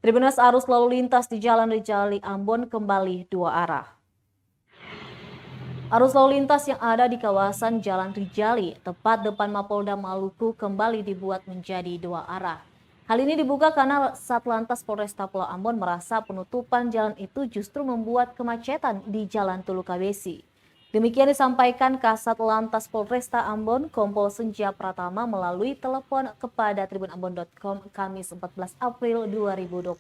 Tribunas arus lalu lintas di Jalan Rijali Ambon kembali dua arah. Arus lalu lintas yang ada di kawasan Jalan Rijali, tepat depan Mapolda Maluku, kembali dibuat menjadi dua arah. Hal ini dibuka karena Satlantas Polresta Pulau Ambon merasa penutupan jalan itu justru membuat kemacetan di Jalan Tulukabesi. Demikian disampaikan Kasat Lantas Polresta Ambon, Kompol Senja Pratama melalui telepon kepada tribunambon.com Kamis 14 April 2022.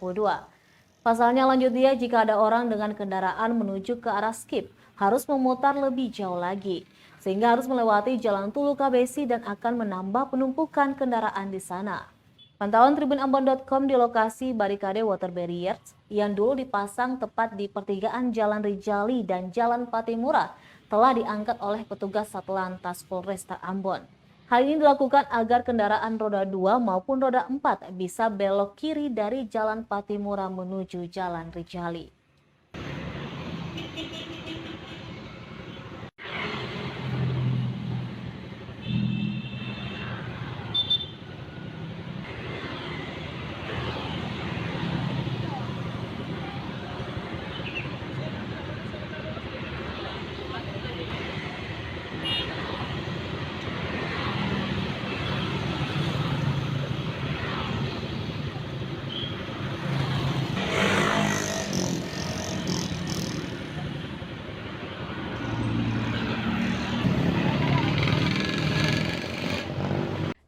Pasalnya lanjut dia, jika ada orang dengan kendaraan menuju ke arah skip, harus memutar lebih jauh lagi, sehingga harus melewati Jalan Tulukabesi dan akan menambah penumpukan kendaraan di sana. Pantauan tribunambon.com di lokasi barikade water barriers yang dulu dipasang tepat di pertigaan Jalan Rijali dan Jalan Patimura telah diangkat oleh petugas Satlantas Polresta Ambon. Hal ini dilakukan agar kendaraan roda 2 maupun roda 4 bisa belok kiri dari Jalan Patimura menuju Jalan Rijali.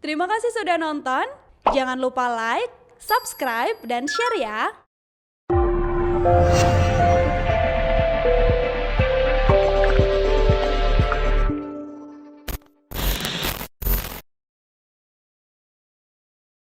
Terima kasih sudah nonton. Jangan lupa like, subscribe, dan share ya.